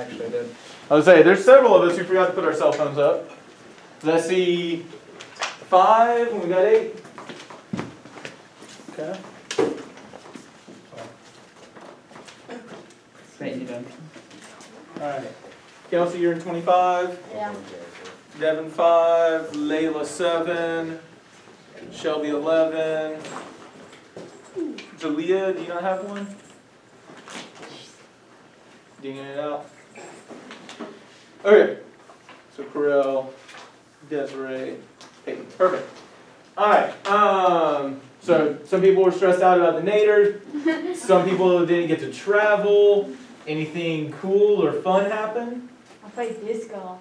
Actually did. I was saying, there's several of us who forgot to put our cell phones up. Let's see, 5, and we got 8. Okay. Thank you, Dan. All right. Kelsey, you're in 25. Yeah. Devin 5. Layla 7. Shelby 11. Jalea, do you not have one? Dinging it out. Okay. So Corel, Desiree, Peyton. Perfect. All right. So some people were stressed out about the nadir. Some people didn't get to travel. Anything cool or fun happen? I played disc golf.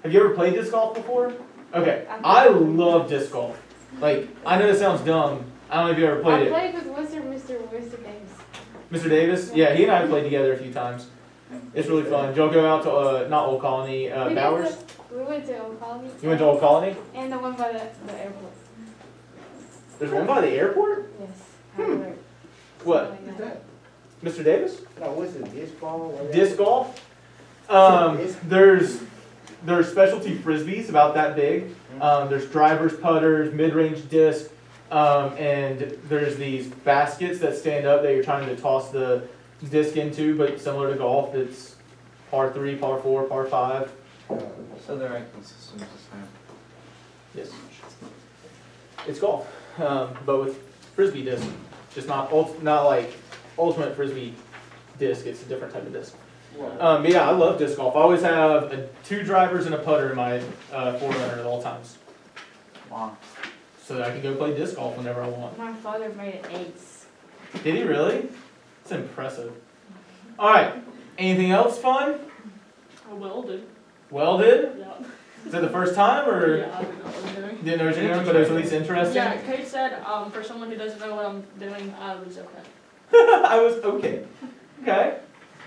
Have you ever played disc golf before? Okay. I love disc golf. Like, I know it sounds dumb. I don't know if you ever played it. I played with Mr. Davis. Mr. Davis? Yeah, he and I played together a few times. It's really fun. Did y'all go out to, not Old Colony, Bowers? We went to Old Colony. You went to Old Colony? And the one by the airport. There's one by the airport? Yes. What? Who's that? Mr. Davis? No, what's it? Disc ball? Disc golf? There's specialty frisbees about that big. There's drivers, putters, mid-range disc, and there's these baskets that stand up that you're trying to toss the disc into, but similar to golf, it's par 3, par 4, par 5. So the ranking system is the same. Yes. It's golf, but with frisbee disc. Just not like ultimate frisbee disc. It's a different type of disc. But yeah, I love disc golf. I always have 2 drivers and a putter in my 4-runner at all times. Wow. So that I can go play disc golf whenever I want. My father made an ace. Did he really? That's impressive. All right. Anything else fun? I welded. Welded? Yeah. Is it the first time or? Yeah, I didn't know what I was doing. Didn't know what you were doing, but it was at least interesting? Yeah, Kate said, for someone who doesn't know what I'm doing, I was okay. I was okay. Okay.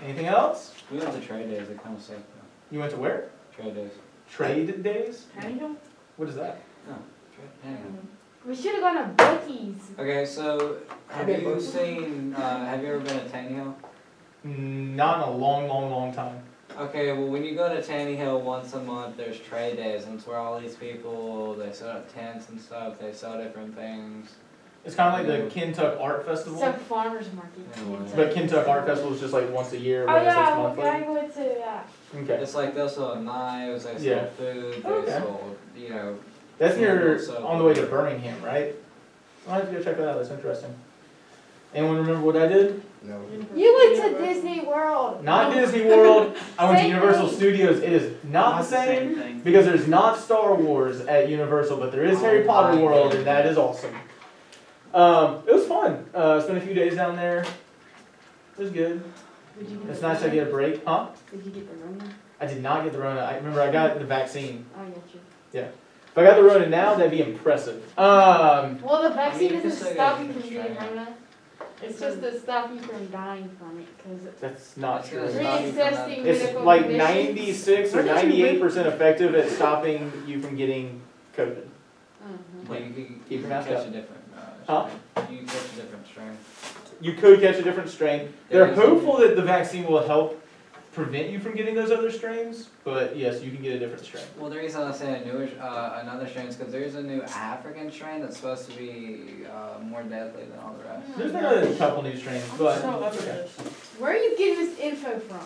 Anything else? We went to trade days. It kind of sucked though. You went to where? Trade days. Trade days? Tango? What is that? No. Trade. We should have gone to Buc-ee's. Okay, so have you seen? Have you ever been to Tanny Hill? Not in a long, long, long time. Okay, well when you go to Tanny Hill once a month, there's trade days, and it's where all these people, they set up tents and stuff, they sell different things. It's kind of like the Kentuck Art Festival. It's a farmer's market. Yeah, But Kentuck Art Festival is just like once a year, Oh whereas it's yeah, monthly. I went to that. Okay. It's like they'll sell knives, they sell Yeah. food, they Okay. sold, you know. That's near, So- on the way to Birmingham, right? I'll have to go check that out. That's interesting. Anyone remember what I did? No. You went to Disney World. Not Disney World. I went to Same Universal thing. Studios. It is not the same thing. because there's not Star Wars at Universal, but there is Harry Potter World, and that is awesome. It was fun. Spent a few days down there. It was good. Did you get It's the nice to Rona? get a break, huh? Did you get the Rona? I did not get the Rona. I remember I got the vaccine. Oh, yeah, true. If I got the Rona now, that'd be impressive. Well, the vaccine I mean, doesn't just stop like you a from getting strain. Rona. It's just to stop you from dying from it, because That's not It's true. gonna stop you from pre-existing that. It's medical like conditions. 96 or 98% effective at stopping you from getting COVID. Mhm. But you could Keep your mask catch up. a different Huh? strain. You could catch a different strain. You could catch a different strain. They're There is hopeful that the vaccine will help prevent you from getting those other strains, but yes, you can get a different strain. Well, the reason I say a newer, another strain is because there's a new African strain that's supposed to be more deadly than all the rest. There's been a couple new strains, but So that's okay. Where are you getting this info from?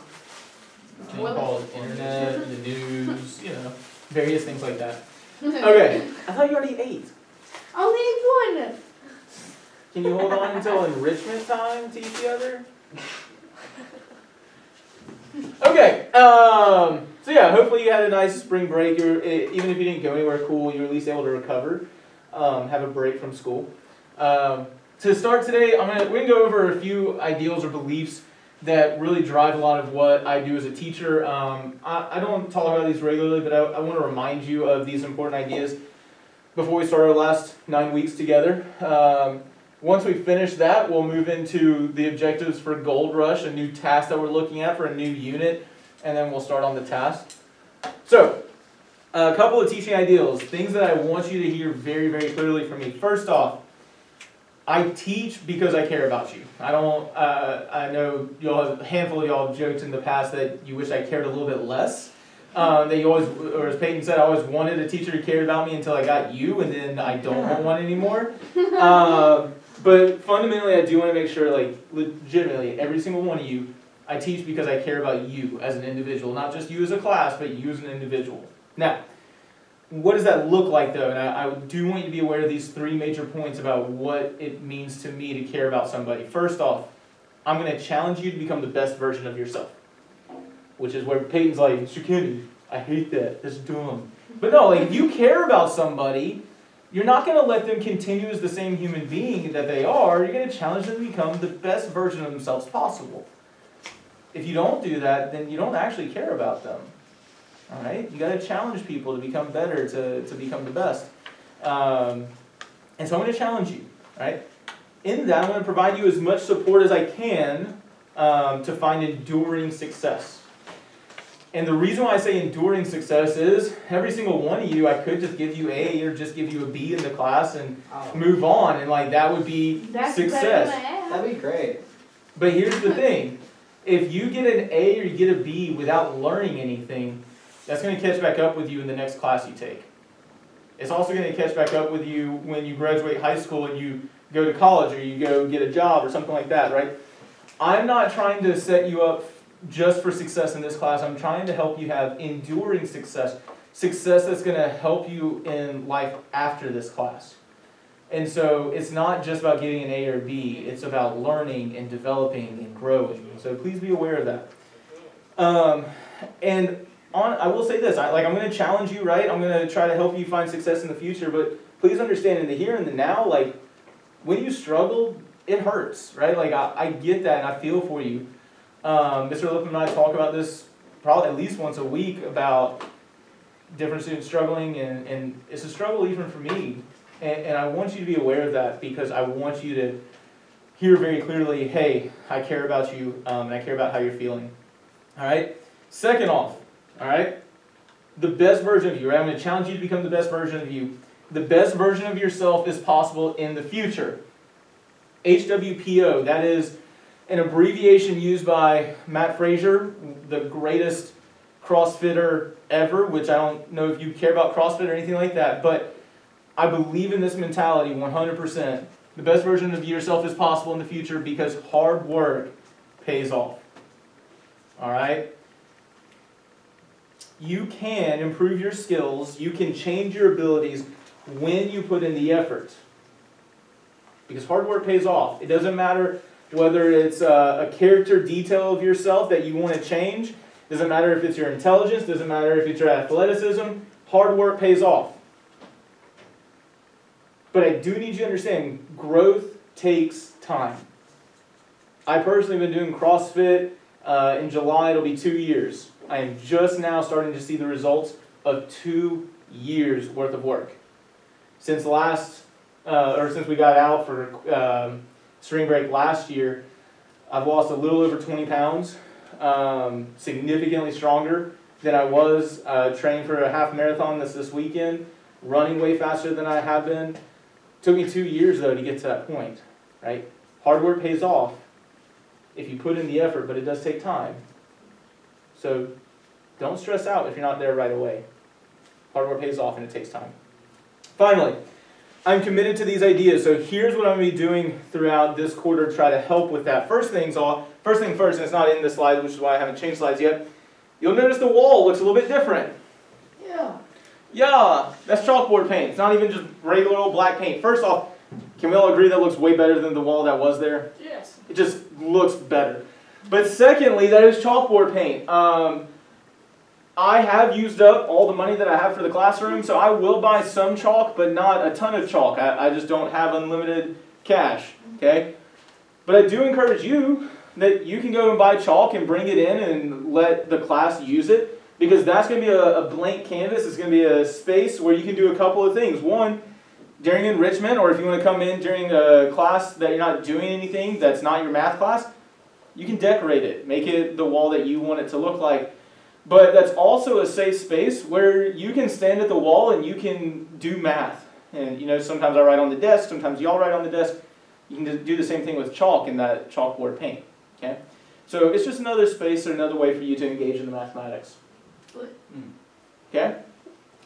Thing called internet, the news, you know, various things like that. Okay, I thought you already ate. Only one. Can you hold on until enrichment time to eat the other? Okay, so yeah, hopefully you had a nice spring break. Even if you didn't go anywhere cool, you were at least able to recover, have a break from school. To start today, we're gonna go over a few ideals or beliefs that really drive a lot of what I do as a teacher. I don't talk about these regularly, but I want to remind you of these important ideas before we start our last 9 weeks together. Once we finish that, we'll move into the objectives for Gold Rush, a new task that we're looking at for a new unit, and then we'll start on the task. So, a couple of teaching ideals, things that I want you to hear very, very clearly from me. First off, I teach because I care about you. I don't. I know a handful of y'all have joked in the past that you wish I cared a little bit less. That you always, or as Peyton said, I always wanted a teacher who cared about me until I got you, and then I don't want one anymore. But fundamentally, I do want to make sure, like, legitimately, every single one of you, I teach because I care about you as an individual, not just you as a class, but you as an individual. Now, what does that look like, though? And I do want you to be aware of these 3 major points about what it means to me to care about somebody. First off, I'm going to challenge you to become the best version of yourself. Which is where Peyton's like, Kenny, I hate that. That's dumb. But no, like, if you care about somebody, you're not going to let them continue as the same human being that they are. You're going to challenge them to become the best version of themselves possible. If you don't do that, then you don't actually care about them. All right? You got to challenge people to become better, to become the best. And so I'm going to challenge you. All right? In that, I'm going to provide you as much support as I can to find enduring success. And the reason why I say enduring success is every single one of you, I could just give you A or just give you a B in the class and move on, and like that would be success. That'd be great. But here's the thing. If you get an A or you get a B without learning anything, that's going to catch back up with you in the next class you take. It's also going to catch back up with you when you graduate high school and you go to college or you go get a job or something like that, right? I'm not trying to set you up just for success in this class. I'm trying to help you have enduring success. Success that's going to help you in life after this class. And so it's not just about getting an A or B. It's about learning and developing and growing. So please be aware of that. I will say this. I'm going to challenge you, right? I'm going to try to help you find success in the future. But please understand in the here and the now, like, when you struggle, it hurts, right? Like, I get that and I feel for you. Mr. Lippman and I talk about this probably at least once a week about different students struggling, and it's a struggle even for me. And I want you to be aware of that because I want you to hear very clearly, hey, I care about you, and I care about how you're feeling. All right? Second off, all right, the best version of you, right? I'm going to challenge you to become the best version of you. The best version of yourself is possible in the future. HWPO, that is an abbreviation used by Matt Frazier, the greatest CrossFitter ever, which I don't know if you care about CrossFit or anything like that, but I believe in this mentality 100%. The best version of yourself is possible in the future because hard work pays off. All right? You can improve your skills, you can change your abilities when you put in the effort. Because hard work pays off. It doesn't matter whether it's a character detail of yourself that you want to change. Doesn't matter if it's your intelligence. Doesn't matter if it's your athleticism. Hard work pays off. But I do need you to understand, growth takes time. I personally have been doing CrossFit. In July, it'll be 2 years. I am just now starting to see the results of 2 years worth of work. Since we got out for spring break last year, I've lost a little over 20 pounds, significantly stronger than I was training for a half marathon this weekend, running way faster than I have been. Took me 2 years, though, to get to that point, right? Hard work pays off if you put in the effort, but it does take time. So don't stress out if you're not there right away. Hard work pays off and it takes time. Finally, I'm committed to these ideas, so here's what I'm going to be doing throughout this quarter to try to help with that. First thing first, and it's not in the slide, which is why I haven't changed slides yet. You'll notice the wall looks a little bit different. Yeah, that's chalkboard paint. It's not even just regular old black paint. First off, can we all agree that looks way better than the wall that was there? Yes. It just looks better. But secondly, that is chalkboard paint. I have used up all the money that I have for the classroom, so I will buy some chalk, but not a ton of chalk. I just don't have unlimited cash, okay? But I do encourage you that you can go and buy chalk and bring it in and let the class use it, because that's going to be a blank canvas. It's going to be a space where you can do a couple of things. One, during enrichment, or if you want to come in during a class that you're not doing anything that's not your math class, you can decorate it. Make it the wall that you want it to look like. But that's also a safe space where you can stand at the wall and you can do math. And sometimes I write on the desk, sometimes y'all write on the desk. You can do the same thing with chalk in that chalkboard paint. Okay? So it's just another space or another way for you to engage in the mathematics. Okay?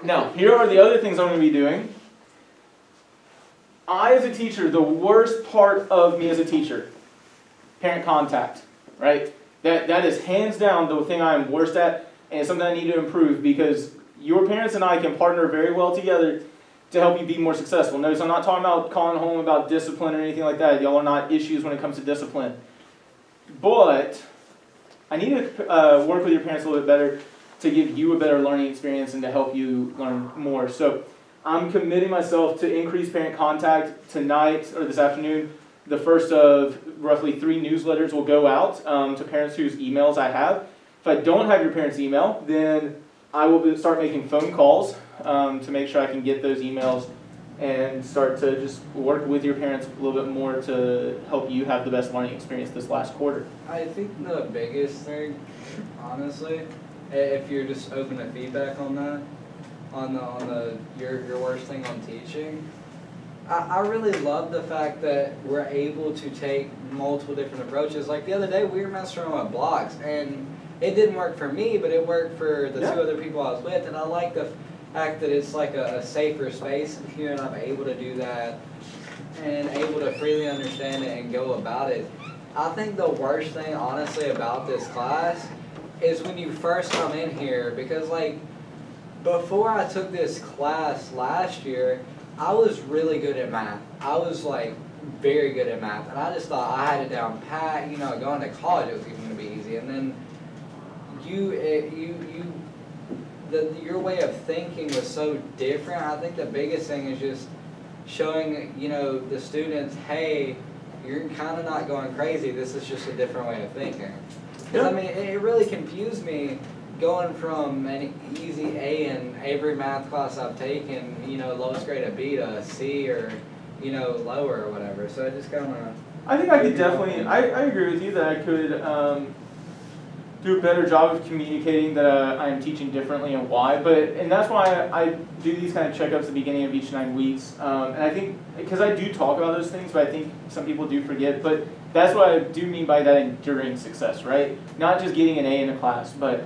Now, here are the other things I'm going to be doing. I, as a teacher, the worst part of me as a teacher, parent contact, right? That is hands down the thing I am worst at, and it's something I need to improve because your parents and I can partner very well together to help you be more successful. Notice I'm not talking about calling home about discipline or anything like that. Y'all are not issues when it comes to discipline. But I need to work with your parents a little bit better to give you a better learning experience and to help you learn more. So I'm committing myself to increase parent contact tonight or this afternoon. The first of roughly 3 newsletters will go out to parents whose emails I have. If I don't have your parents' email, then I will start making phone calls to make sure I can get those emails and start to just work with your parents a little bit more to help you have the best learning experience this last quarter. I think the biggest thing, honestly, if you're just open to feedback on that, on your worst thing on teaching, I really love the fact that we're able to take multiple different approaches. Like the other day, we were messing around with blocks, and it didn't work for me, but it worked for the 2 other people I was with, and I like the fact that it's like a safer space in here, and I'm able to do that and able to freely understand it and go about it. I think the worst thing, honestly, about this class is when you first come in here, because like before I took this class last year, I was really good at math. I was like very good at math, and I just thought I had it down pat. You know, going to college it was even going to be easy, and then your way of thinking was so different. I think the biggest thing is just showing, you know, the students, hey, you're kind of not going crazy. This is just a different way of thinking. Because, I mean, it really confused me going from an easy A in every math class I've taken, you know, lowest grade a B to a C or, you know, lower or whatever. So I just kind of... I think I could definitely, I agree with you that I could do a better job of communicating that I am teaching differently and why. And that's why I do these kind of checkups at the beginning of each 9 weeks. And I think, because I do talk about those things, but I think some people do forget. But that's what I do mean by that enduring success, right? Not just getting an A in a class, but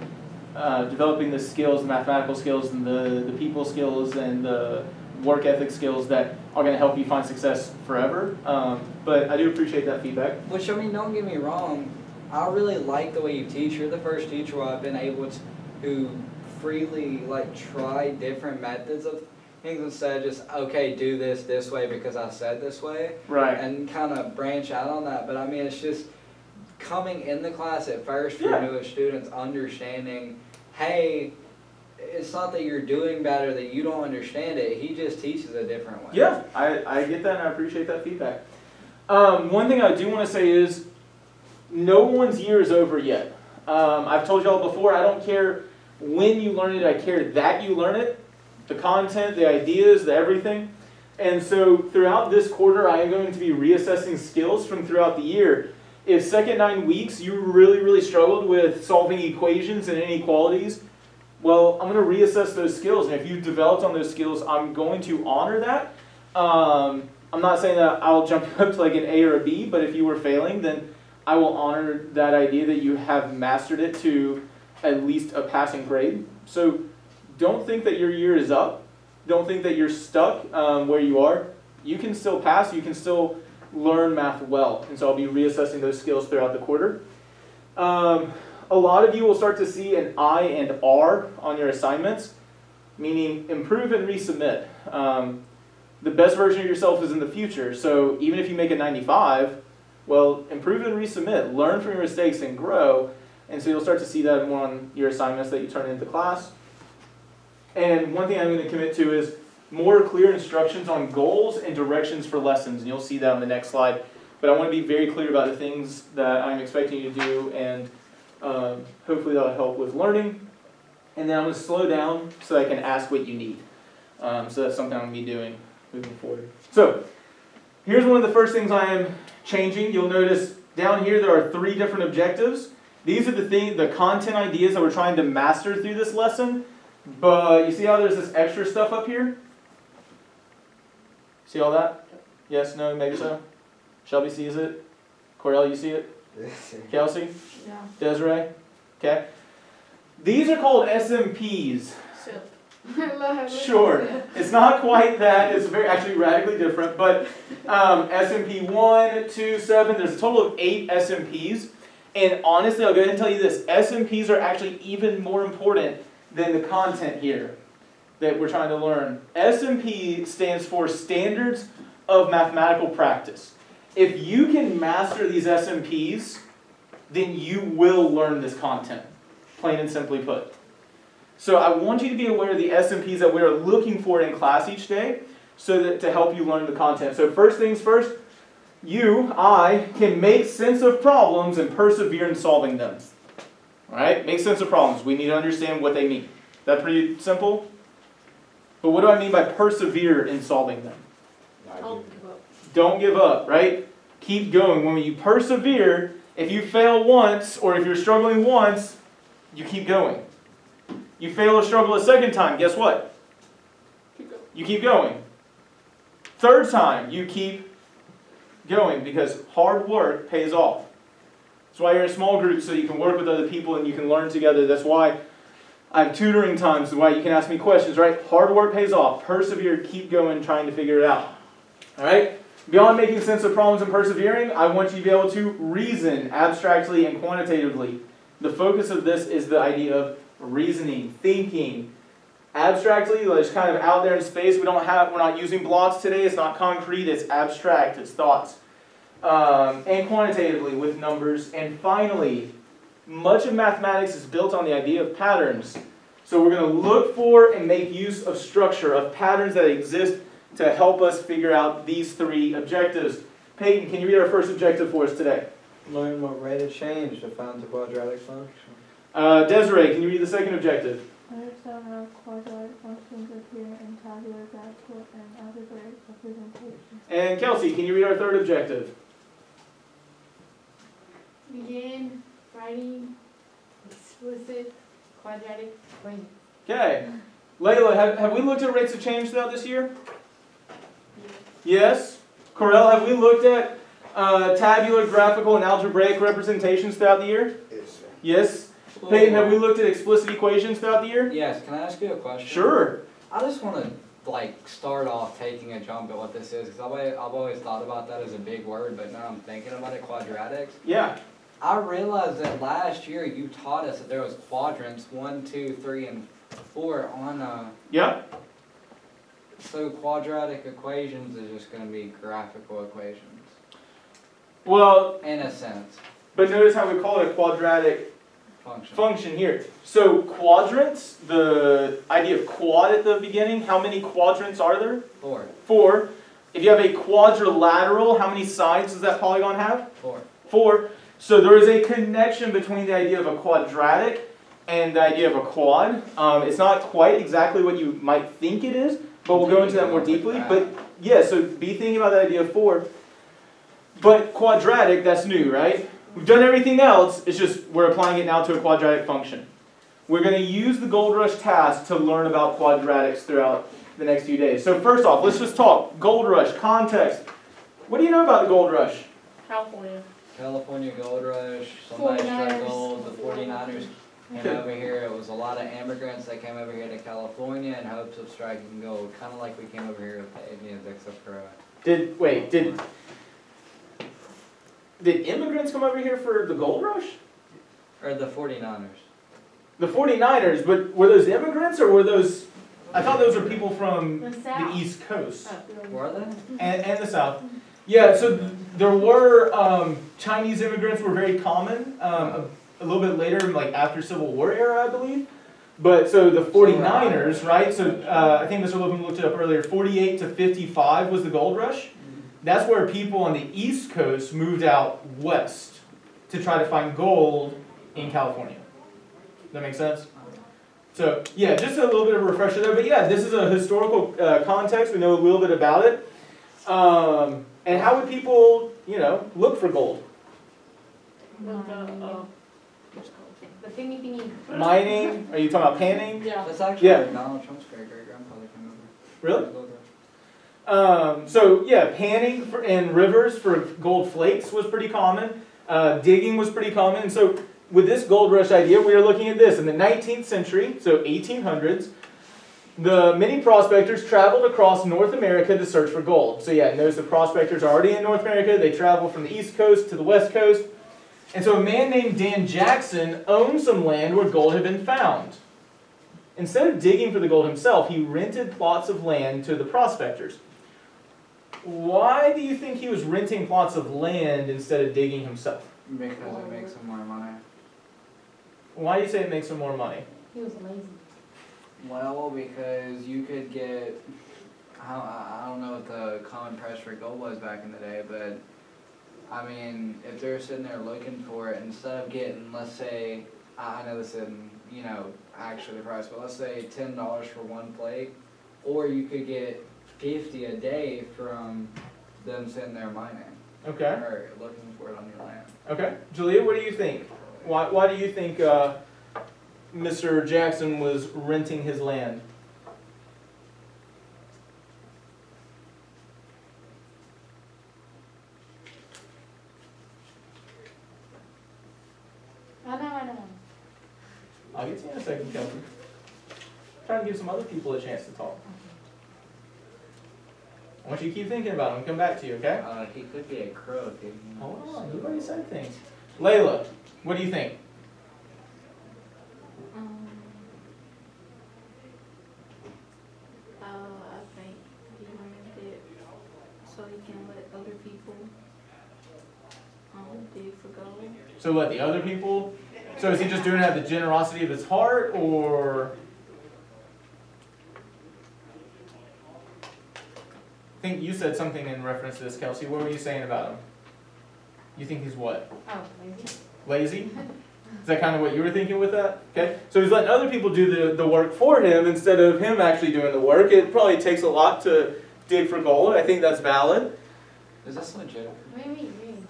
developing the skills, the mathematical skills, and the people skills, and the work ethic skills that are going to help you find success forever. But I do appreciate that feedback. Which, I mean, don't get me wrong, I really like the way you teach. You're the first teacher where I've been able to freely like try different methods of things instead of just, okay, do this way because I said this way. Right. And kind of branch out on that. But I mean, it's just coming in the class at first for newer students, understanding, hey, it's not that you're doing bad or that you don't understand it. He just teaches a different way. Yeah, I get that and I appreciate that feedback. One thing I do want to say is no one's year is over yet. I've told y'all before, I don't care when you learn it, I care that you learn it. The content, the ideas, the everything. And so throughout this quarter, I am going to be reassessing skills from throughout the year. If second 9 weeks you really struggled with solving equations and inequalities, well, I'm going to reassess those skills. And if you've developed on those skills, I'm going to honor that. I'm not saying that I'll jump up to like an A or a B, but if you were failing, then I will honor that idea that you have mastered it to at least a passing grade. So don't think that your year is up. Don't think that you're stuck where you are. You can still pass. You can still learn math well. And so I'll be reassessing those skills throughout the quarter. A lot of you will start to see an I and R on your assignments, meaning improve and resubmit. The best version of yourself is in the future. So even if you make a 95, well, improve and resubmit. Learn from your mistakes and grow. And so you'll start to see that more on your assignments that you turn into class. And one thing I'm going to commit to is more clear instructions on goals and directions for lessons. And you'll see that on the next slide. But I want to be very clear about the things that I'm expecting you to do, and hopefully that'll help with learning. And then I'm going to slow down so I can ask what you need. So that's something I'm going to be doing moving forward. So here's one of the first things I am changing. You'll notice down here there are 3 different objectives. These are the content ideas that we're trying to master through this lesson. But you see how there's this extra stuff up here? See all that? Yes, no, maybe so? Shelby sees it. Cordell, you see it? Kelsey? Yeah. Desiree? Okay. These are called SMPs. Sure. It's not quite that. It's very actually radically different. But SMP 1, 2, 7, there's a total of 8 SMPs. And honestly, I'll go ahead and tell you this. SMPs are actually even more important than the content here that we're trying to learn. SMP stands for Standards of Mathematical Practice. If you can master these SMPs, then you will learn this content, plain and simply put. So I want you to be aware of the SMPs that we are looking for in class each day so that to help you learn the content. So first things first, I can make sense of problems and persevere in solving them. All right, make sense of problems. We need to understand what they mean. Is that pretty simple? But what do I mean by persevere in solving them? Don't give up. Don't give up, right? Keep going. When you persevere, if you fail once or if you're struggling once, you keep going. You fail or struggle a second time, guess what? You keep going. Third time, you keep going because hard work pays off. That's why you're in a small group, so you can work with other people and you can learn together. That's why I have tutoring times, why you can ask me questions, right? Hard work pays off. Persevere, keep going, trying to figure it out. All right? Beyond making sense of problems and persevering, I want you to be able to reason abstractly and quantitatively. The focus of this is the idea of reasoning, thinking. Abstractly, it's kind of out there in space. We're not using blocks today. It's not concrete. It's abstract. It's thoughts. And quantitatively with numbers. And finally, much of mathematics is built on the idea of patterns. So we're going to look for and make use of structure, of patterns that exist to help us figure out these 3 objectives. Peyton, can you read our first objective for us today? Learn what rate of change to find the quadratic function. Desiree, can you read the second objective? Understand how quadratic functions appear in tabular, graphical, and algebraic representations. And Kelsey, can you read our third objective? Begin writing explicit quadratic equations. Okay. Layla, have we looked at rates of change throughout this year? Yes. Corel, have we looked at tabular, graphical, and algebraic representations throughout the year? Yes, sir. Yes. Peyton, have we looked at explicit equations throughout the year? Yes, can I ask you a question? Sure. I just want to start off taking a jump at what this is, because I've always thought about that as a big word, but now I'm thinking about it, quadratics. Yeah. I realized that last year you taught us that there was quadrants 1, 2, 3, and 4 on Yeah. So quadratic equations is just going to be graphical equations. Well, In a sense. but notice how we call it a quadratic function here. So quadrants, the idea of quad at the beginning, how many quadrants are there? 4. 4. If you have a quadrilateral, how many sides does that polygon have? 4. 4. So there is a connection between the idea of a quadratic and the idea of a quad. It's not quite exactly what you might think it is, but we'll go into that more deeply. But yeah, so be thinking about the idea of 4. But quadratic, that's new, right? We've done everything else, it's just we're applying it now to a quadratic function. We're going to use the Gold Rush task to learn about quadratics throughout the next few days. So first off, let's just talk. Gold Rush, context. What do you know about the Gold Rush? California. California Gold Rush, somebody struck 49ers. gold, the 49ers came over here. It was a lot of immigrants that came over here to California in hopes of striking gold, kind of like we came over here with the Indians, except for... Did immigrants come over here for the Gold Rush? Or the 49ers. The 49ers, but were those immigrants or were those... I thought those were people from The the South. East Coast. Were they? And the South. Yeah, so there were... Chinese immigrants were very common. A little bit later, like after Civil War era, I believe. But so the 49ers, right? So I think Mr. Logan looked it up earlier. 48 to 55 was the Gold Rush. That's where people on the East Coast moved out west to try to find gold in California. Does that make sense? So yeah, just a little bit of a refresher there. But yeah, this is a historical context. We know a little bit about it. And how would people, look for gold? The thingy. Mining? Are you talking about panning? Yeah. That's actually Yeah. Donald Trump's great-great-grandfather came over. Really? So yeah, panning in rivers for gold flakes was pretty common. Digging was pretty common. And so with this gold rush idea, we are looking at this. In the 19th century, so 1800s, many prospectors traveled across North America to search for gold. So yeah, notice the prospectors are already in North America. They travel from the East Coast to the West Coast. And so a man named Dan Jackson owned some land where gold had been found. Instead of digging for the gold himself, he rented plots of land to the prospectors. Why do you think he was renting plots of land instead of digging himself? Because it makes him more money. Why do you say it makes him more money? He was lazy. Well, because you could get, I don't know what the common price for gold was back in the day, but I mean, if they're sitting there looking for it, instead of getting, let's say, I know this isn't, you know, actually the price, but let's say $10 for one plate, or you could get 50 a day from them sitting there mining. Okay. Or looking for it on your land. Okay. Julia, what do you think? Why do you think Mr. Jackson was renting his land? I know. I'll get to you in a second, Kelsey. Trying to give some other people a chance to talk. I want you to keep thinking about it and come back to you, okay? He could be a crook. If you know. Hold on, you've already said things. Layla, what do you think? I think he rented it so he can let other people dig for gold. So let the other people, so is he just doing it out of the generosity of his heart, or? I think you said something in reference to this, Kelsey. What were you saying about him? You think he's what? Oh, lazy. Lazy? Is that kind of what you were thinking with that? Okay, so he's letting other people do the work for him instead of him actually doing the work. It probably takes a lot to dig for gold. I think that's valid. Is this legit? What do you mean?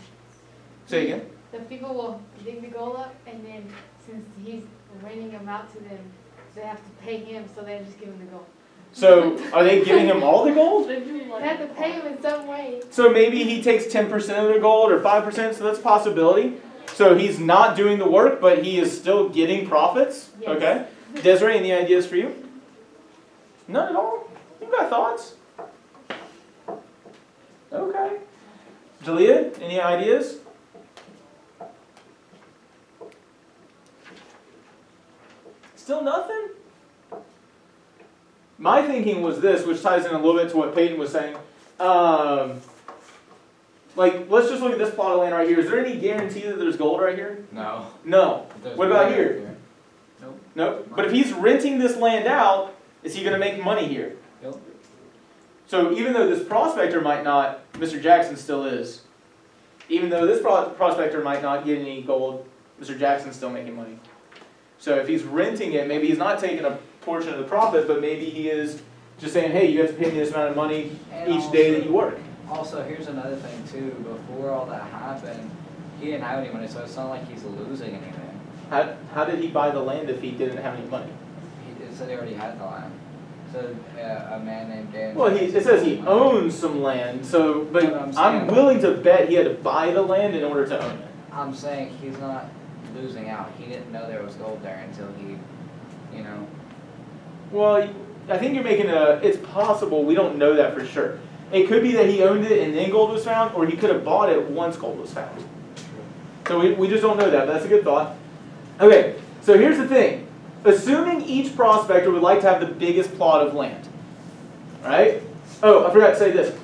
Say again. The people will dig the gold up, and then since he's renting them out to them, they have to pay him, so they just give him the gold. So are they giving him all the gold? They have to pay him in some way. So maybe he takes 10% of the gold or 5%, so that's a possibility. So he's not doing the work, but he is still getting profits? Yes. Okay. Desiree, any ideas for you? None at all? You got thoughts? Okay. Julia, any ideas? Still nothing? My thinking was this, which ties in a little bit to what Peyton was saying. Like, let's just look at this plot of land right here. Is there any guarantee that there's gold right here? No. No. There's What about money here? right Nope. Nope. But if he's renting this land out, is he going to make money here? Nope. So even though this prospector might not, Mr. Jackson still is. Even though this prospector might not get any gold, Mr. Jackson's still making money. So if he's renting it, maybe he's not taking a portion of the profit, but maybe he is just saying, hey, you have to pay me this amount of money each day that you work. Also, here's another thing too. Before all that happened, he didn't have any money, so it's not like he's losing anything. How did he buy the land if he didn't have any money? It said he already had the land. So a man named Dan. Well, it says he owns some land, so, but I'm willing to bet he had to buy the land in order to own it. I'm saying he's not losing out. He didn't know there was gold there until he, you know. Well, I think you're making it's possible, we don't know that for sure. It could be that he owned it and then gold was found, or he could have bought it once gold was found. So we just don't know that, but that's a good thought. Okay, so here's the thing. Assuming each prospector would like to have the biggest plot of land, right? Oh, I forgot to say this.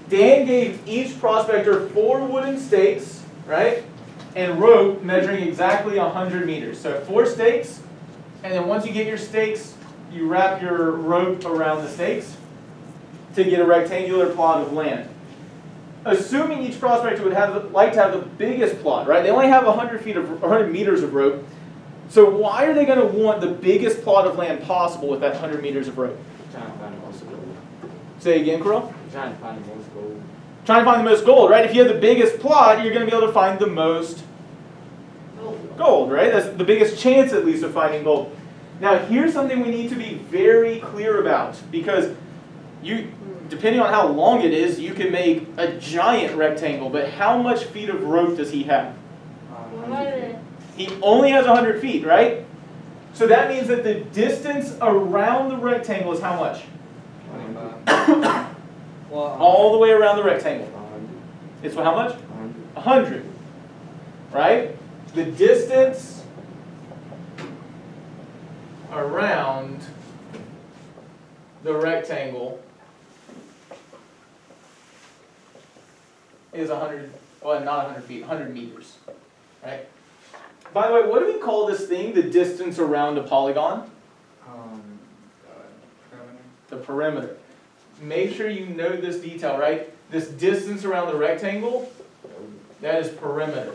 Dan gave each prospector 4 wooden stakes, right? And rope measuring exactly 100 meters. So 4 stakes, and then once you get your stakes, you wrap your rope around the stakes to get a rectangular plot of land. Assuming each prospector would like to have the biggest plot, right? They only have 100 meters of rope. So why are they going to want the biggest plot of land possible with that 100 meters of rope? Trying to find the most gold. Say again, Carl? Trying to find the most gold. Trying to find the most gold, right? If you have the biggest plot, you're going to be able to find the most gold, right? That's the biggest chance, at least, of finding gold. Now, here's something we need to be very clear about, because depending on how long it is, you can make a giant rectangle, but how much feet of rope does he have? 100. He only has 100 feet, right? So that means that the distance around the rectangle is how much? 25. Well, All the way around the rectangle. 100. It's how much? 100. 100. Right? The distance around the rectangle is 100, well, not 100 feet, 100 meters. Right? By the way, what do we call this thing, the distance around a polygon? Perimeter. The perimeter. Make sure you know this detail, right? This distance around the rectangle, that is perimeter.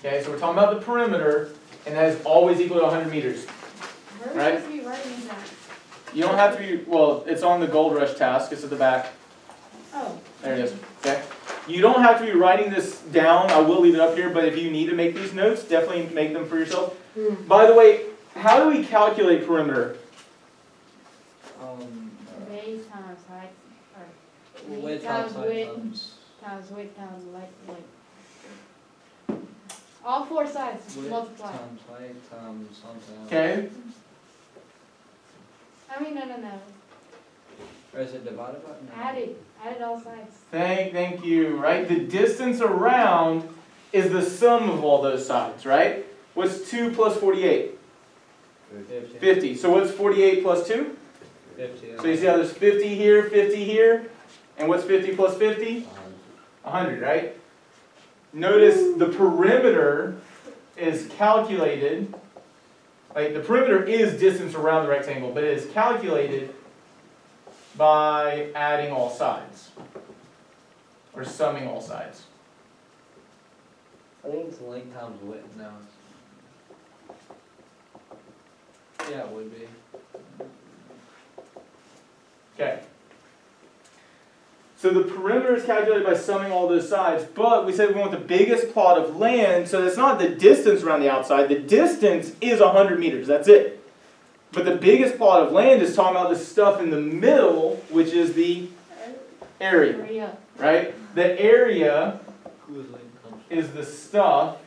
Okay, so we're talking about the perimeter, and that is always equal to 100 meters. Where are we Right. supposed to be writing that? You don't have to be, well, it's on the Gold Rush task, it's at the back. Oh. There it is, okay? You don't have to be writing this down, I will leave it up here, but if you need to make these notes, definitely make them for yourself. By the way, how do we calculate perimeter? Base times height, or Width times times height width, times width times like. All four sides width multiply. times height times something else. Okay, I mean, no. Or is it divided by? No. Added all sides. thank you, right? The distance around is the sum of all those sides, right? What's 2 plus 48? 50. 50. So what's 48 plus 2? 50. So you see how there's 50 here, and what's 50 plus 50? 100, right? Notice the perimeter is calculated, like the perimeter is distance around the rectangle, but it is calculated by adding all sides, or summing all sides. I think it's length times width now. Yeah, it would be. Okay. So the perimeter is calculated by summing all those sides, but we said we want the biggest plot of land, so that's not the distance around the outside. The distance is 100 meters, that's it. But the biggest plot of land is talking about the stuff in the middle, which is the area, right? The area is the stuff,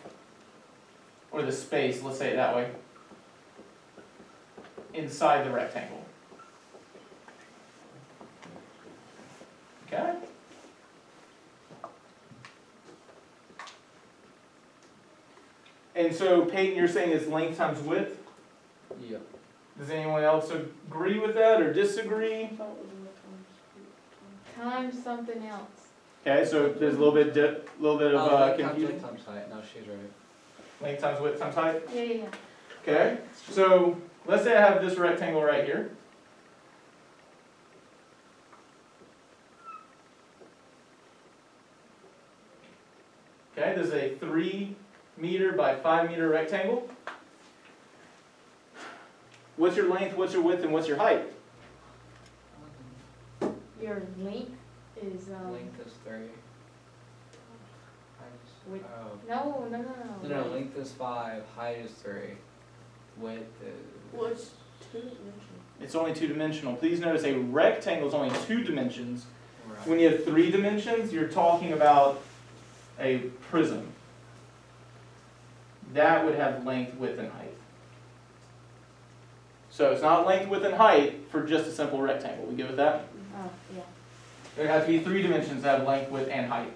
or the space, let's say it that way, inside the rectangle. Okay? And so, Peyton, you're saying it's length times width? Yeah. Does anyone else agree with that or disagree? Times something else. Okay, so there's a little bit of confusion. Length times height. No, she's right. Length times width times height. Yeah. Okay, so let's say I have this rectangle right here. Okay, this is a 3 meter by 5 meter rectangle. What's your length, what's your width, and what's your height? Your length is Length is 3. Width. Oh. No. No, length is 5. Height is 3. Width is. What's 2 dimensional? It's only 2-dimensional. Please notice a rectangle is only 2 dimensions. Right. When you have 3 dimensions, you're talking about a prism. That would have length, width, and height. So it's not length, width, and height for just a simple rectangle. We good with that? Oh, yeah. There have to be 3 dimensions that have length, width, and height.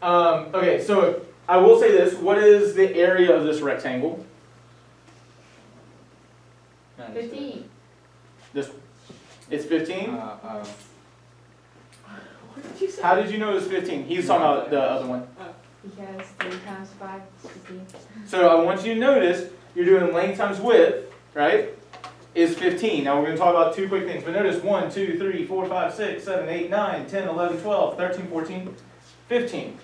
Okay, so I will say this. What is the area of this rectangle? 15. It's 15? What did you say? How did you know it was 15? He's talking about the other one. Because 3 times 5 is 15. So I want you to notice you're doing length times width, right? Is 15. Now we're going to talk about 2 quick things. But notice 1, 2, 3, 4, 5, 6, 7, 8, 9, 10, 11, 12, 13, 14, 15.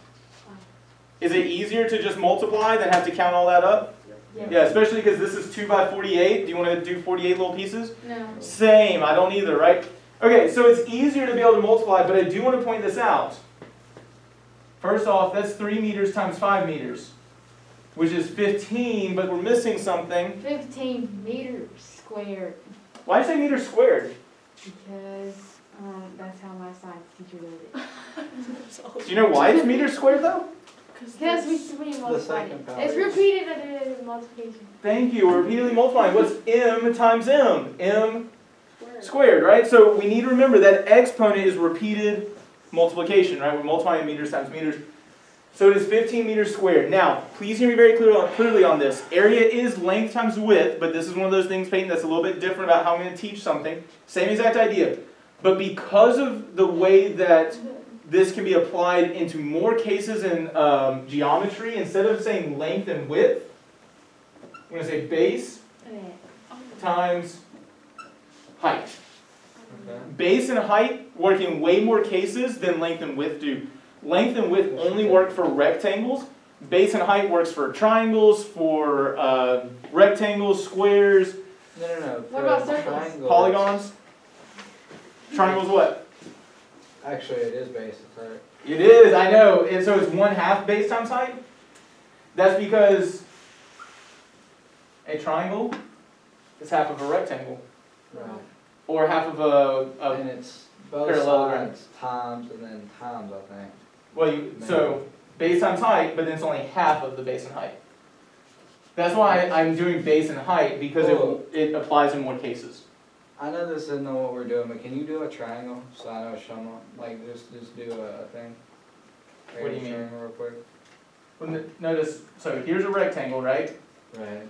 Is it easier to just multiply than have to count all that up? Yeah, especially because this is 2 by 48. Do you want to do 48 little pieces? No. Same, I don't either, right? Okay, so it's easier to be able to multiply, but I do want to point this out. First off, that's 3 meters times 5 meters, which is 15, but we're missing something. 15 meters squared. Why did I say meters squared? Because that's how my science teacher does it. Do you know why it's meters squared though? Because we multiply second it. power It's is- repeated and it is multiplication. Thank you, we're repeatedly multiplying. What's m times m? M squared, right? So we need to remember that exponent is repeated multiplication, right? We're multiplying meters times meters. So it is 15 meters squared. Now, please hear me very clearly on this. Area is length times width, but this is one of those things, Peyton, that's a little bit different about how I'm going to teach something. Same exact idea. But because of the way that this can be applied into more cases in geometry, instead of saying length and width, I'm going to say base times height. Okay. Base and height work in way more cases than length and width do. Length and width only work for rectangles. Base and height works for triangles, for rectangles, squares, No. What about for circles? triangles- polygons. Triangles what? Actually, it is base of height. It is, I know. And so it's 1/2 base times height. That's because a triangle is half of a rectangle. Right. Or half of a And it's both parallelogram. sides times and then times, I think. well, so base times height, but then it's only half of the base and height. That's why I'm doing base and height, because it applies in more cases. I know this isn't what we're doing, but can you do a triangle so I know someone like just do a thing? What do you mean? Triangle real quick. Notice, so here's a rectangle, right? Right.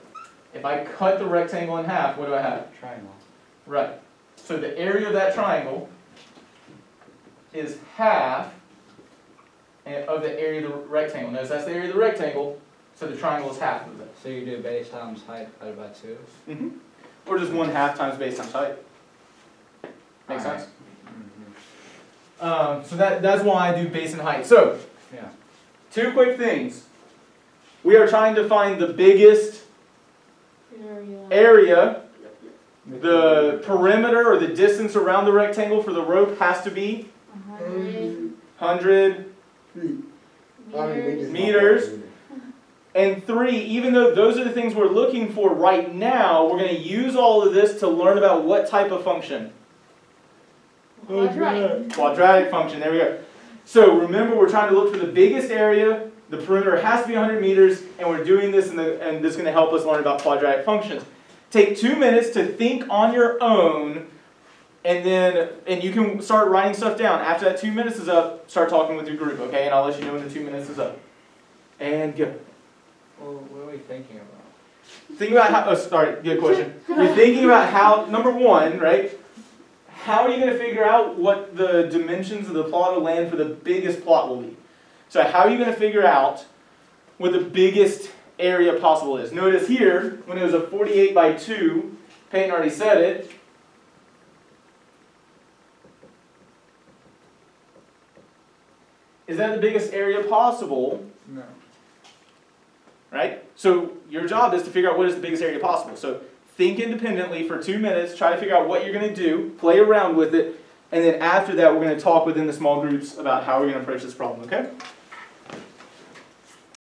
If I cut the rectangle in half, what do I have? Triangle. Right. So the area of that triangle is half of the area of the rectangle. Notice that's the area of the rectangle, so the triangle is half of it. So you do base times height divided by 2. Mm-hmm. Or just 1/2 times base times height. Makes Alright. sense? Mm-hmm. So that's why I do base and height. So, Yeah. 2 quick things. We are trying to find the biggest area. The perimeter or the distance around the rectangle for the rope has to be 100 meters. And 3, even though those are the things we're looking for right now, we're going to use all of this to learn about what type of function? Quadratic. Quadratic function, there we go. So remember, we're trying to look for the biggest area, the perimeter has to be 100 meters, and we're doing this, and this is going to help us learn about quadratic functions. Take 2 minutes to think on your own, and you can start writing stuff down. After that 2 minutes is up, start talking with your group, okay? And I'll let you know when the 2 minutes is up. And go. Well, what are we thinking about? Think about how, sorry, good question. You're thinking about how, number 1, right? How are you going to figure out what the dimensions of the plot of land for the biggest plot will be? So how are you going to figure out what the biggest area possible is? Notice here, when it was a 48 by 2, Peyton already said it. Is that the biggest area possible? No. Right? So your job is to figure out what is the biggest area possible. So think independently for 2 minutes, try to figure out what you're going to do, play around with it, and then after that we're going to talk within the small groups about how we're going to approach this problem, okay?